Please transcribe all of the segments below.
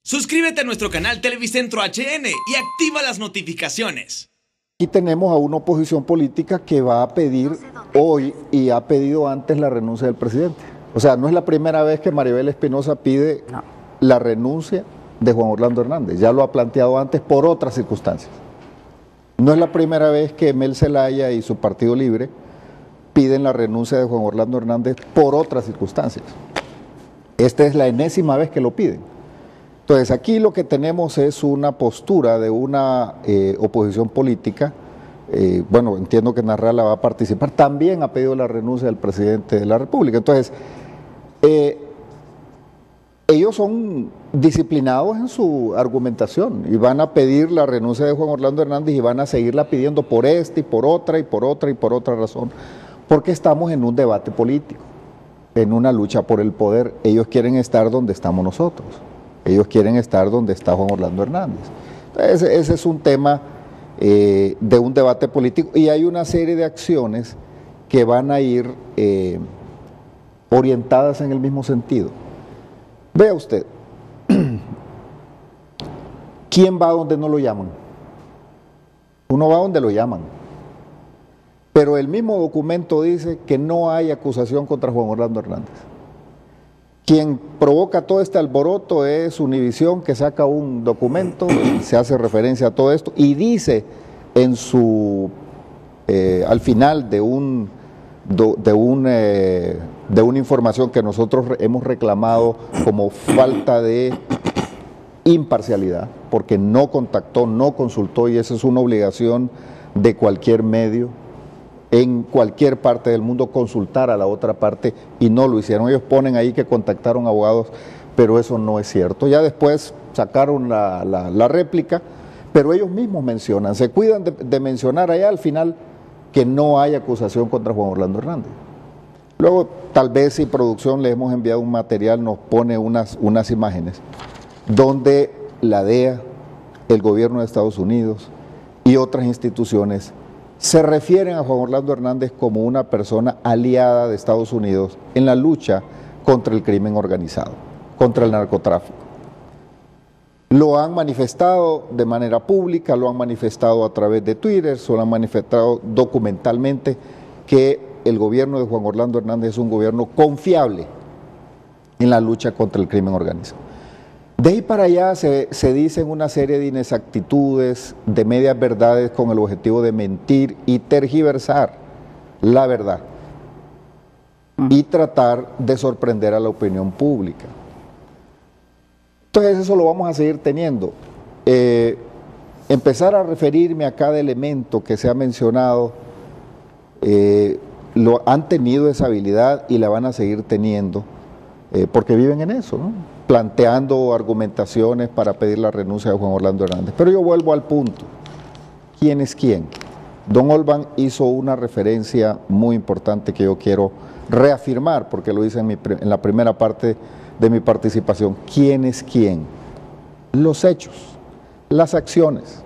Suscríbete a nuestro canal Televicentro HN y activa las notificaciones. Aquí tenemos a una oposición política que va a pedir hoy y ha pedido antes la renuncia del presidente. O sea, no es la primera vez que Maribel Espinosa pide la renuncia de Juan Orlando Hernández. Ya lo ha planteado antes por otras circunstancias. No es la primera vez que Mel Zelaya y su Partido Libre piden la renuncia de Juan Orlando Hernández por otras circunstancias. Esta es la enésima vez que lo piden. Entonces, aquí lo que tenemos es una postura de una oposición política. Bueno, entiendo que Narrala va a participar. También ha pedido la renuncia del presidente de la República. Entonces, ellos son disciplinados en su argumentación y van a pedir la renuncia de Juan Orlando Hernández y van a seguirla pidiendo por esta y por otra y por otra y por otra razón. Porque estamos en un debate político, en una lucha por el poder. Ellos quieren estar donde estamos nosotros. Ellos quieren estar donde está Juan Orlando Hernández. Entonces, ese es un tema de un debate político y hay una serie de acciones que van a ir orientadas en el mismo sentido. Vea usted, ¿quién va donde no lo llaman? Uno va donde lo llaman. Pero el mismo documento dice que no hay acusación contra Juan Orlando Hernández. Quien provoca todo este alboroto es Univisión, que saca un documento, se hace referencia a todo esto y dice en su, al final de una información que nosotros hemos reclamado como falta de imparcialidad, porque no contactó, no consultó, y esa es una obligación de cualquier medio, en cualquier parte del mundo, consultar a la otra parte, y no lo hicieron. Ellos ponen ahí que contactaron abogados, pero eso no es cierto. Ya después sacaron la réplica, pero ellos mismos mencionan, se cuidan de mencionar allá al final que no hay acusación contra Juan Orlando Hernández. Luego, tal vez si producción le hemos enviado un material, nos pone unas imágenes donde la DEA, el gobierno de Estados Unidos y otras instituciones se refieren a Juan Orlando Hernández como una persona aliada de Estados Unidos en la lucha contra el crimen organizado, contra el narcotráfico. Lo han manifestado de manera pública, lo han manifestado a través de Twitter, lo han manifestado documentalmente, que el gobierno de Juan Orlando Hernández es un gobierno confiable en la lucha contra el crimen organizado. De ahí para allá se dicen una serie de inexactitudes, de medias verdades con el objetivo de mentir y tergiversar la verdad y tratar de sorprender a la opinión pública. Entonces eso lo vamos a seguir teniendo. Empezar a referirme a cada elemento que se ha mencionado, han tenido esa habilidad y la van a seguir teniendo, porque viven en eso, ¿no? Planteando argumentaciones para pedir la renuncia de Juan Orlando Hernández. Pero yo vuelvo al punto. ¿Quién es quién? Don Olban hizo una referencia muy importante que yo quiero reafirmar, porque lo hice en la primera parte de mi participación. ¿Quién es quién? Los hechos, las acciones.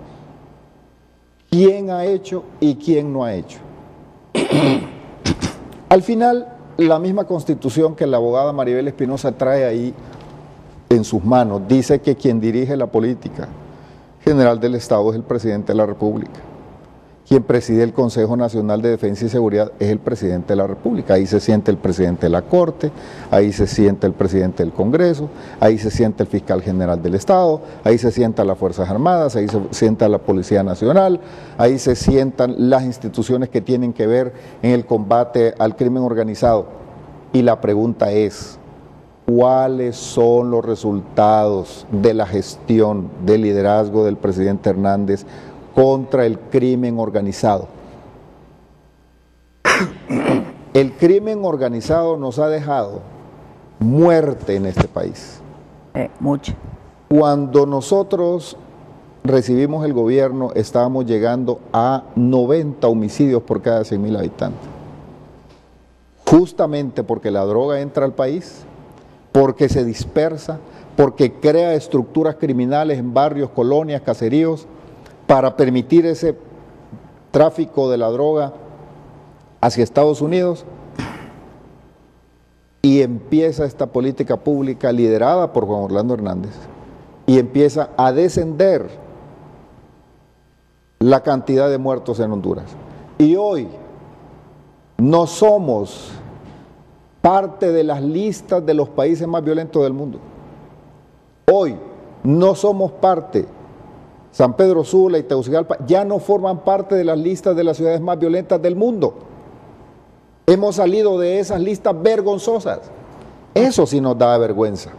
¿Quién ha hecho y quién no ha hecho? Al final, la misma Constitución que la abogada Maribel Espinosa trae ahí en sus manos dice que quien dirige la política general del Estado es el presidente de la República. Quien preside el Consejo Nacional de Defensa y Seguridad es el presidente de la República. Ahí se siente el presidente de la Corte, ahí se siente el presidente del Congreso, ahí se siente el fiscal general del Estado, ahí se sientan las Fuerzas Armadas, ahí se sienta la Policía Nacional, ahí se sientan las instituciones que tienen que ver en el combate al crimen organizado. Y la pregunta es, ¿cuáles son los resultados de la gestión, del liderazgo del presidente Hernández contra el crimen organizado? El crimen organizado nos ha dejado muerte en este país. Mucho. Cuando nosotros recibimos el gobierno, estábamos llegando a 90 homicidios por cada 100.000 habitantes. Justamente porque la droga entra al país, porque se dispersa, porque crea estructuras criminales en barrios, colonias, caseríos, para permitir ese tráfico de la droga hacia Estados Unidos, y empieza esta política pública liderada por Juan Orlando Hernández y empieza a descender la cantidad de muertos en Honduras. Y hoy no somos parte de las listas de los países más violentos del mundo. Hoy no somos parte. San Pedro Sula y Tegucigalpa ya no forman parte de las listas de las ciudades más violentas del mundo. Hemos salido de esas listas vergonzosas. Eso sí nos da vergüenza.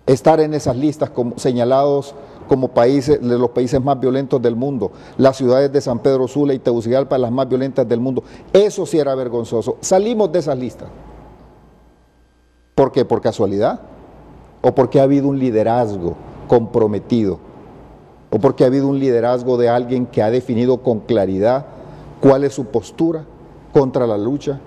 Estar en esas listas señalados como países, de los países más violentos del mundo. Las ciudades de San Pedro Sula y Tegucigalpa, las más violentas del mundo. Eso sí era vergonzoso. Salimos de esas listas. ¿Por qué? ¿Por casualidad? ¿O porque ha habido un liderazgo comprometido? ¿O porque ha habido un liderazgo de alguien que ha definido con claridad cuál es su postura contra la lucha,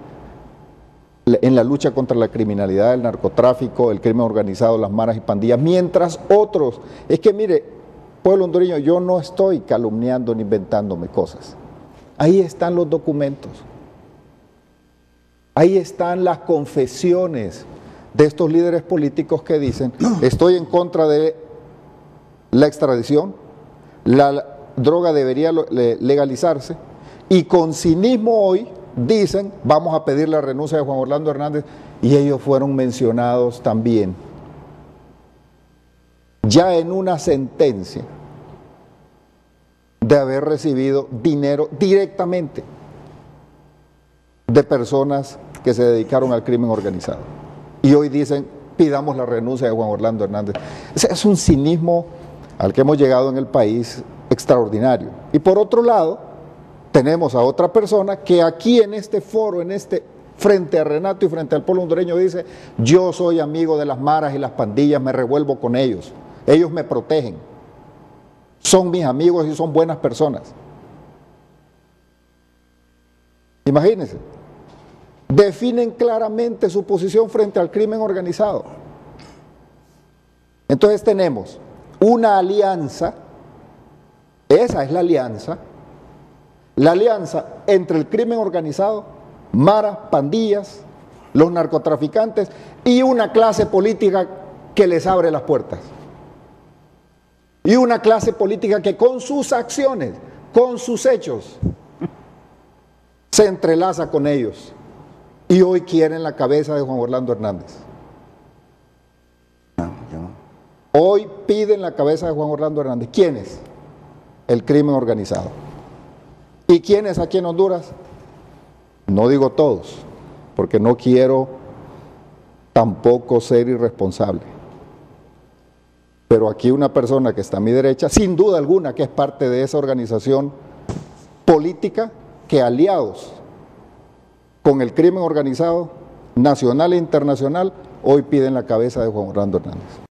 en la lucha contra la criminalidad, el narcotráfico, el crimen organizado, las maras y pandillas, mientras otros, es que mire, pueblo hondureño, yo no estoy calumniando ni inventándome cosas, ahí están los documentos, ahí están las confesiones de estos líderes políticos que dicen, estoy en contra de la extradición, la droga debería legalizarse, y con cinismo hoy dicen, vamos a pedir la renuncia de Juan Orlando Hernández, y ellos fueron mencionados también ya en una sentencia de haber recibido dinero directamente de personas que se dedicaron al crimen organizado. Y hoy dicen, pidamos la renuncia de Juan Orlando Hernández. Es un cinismo al que hemos llegado en el país extraordinario. Y por otro lado, tenemos a otra persona que aquí en este foro, frente a Renato y frente al pueblo hondureño dice, yo soy amigo de las maras y las pandillas, me revuelvo con ellos me protegen, son mis amigos y son buenas personas. Imagínense, definen claramente su posición frente al crimen organizado. Entonces tenemos una alianza, esa es la alianza entre el crimen organizado, maras, pandillas, los narcotraficantes y una clase política que les abre las puertas. Y una clase política que con sus acciones, con sus hechos, se entrelaza con ellos. Y hoy quieren la cabeza de Juan Orlando Hernández. Hoy piden la cabeza de Juan Orlando Hernández. ¿Quiénes? El crimen organizado. ¿Y quiénes aquí en Honduras? No digo todos, porque no quiero tampoco ser irresponsable. Pero aquí una persona que está a mi derecha, sin duda alguna que es parte de esa organización política, que aliados con el crimen organizado nacional e internacional, hoy piden la cabeza de Juan Orlando Hernández.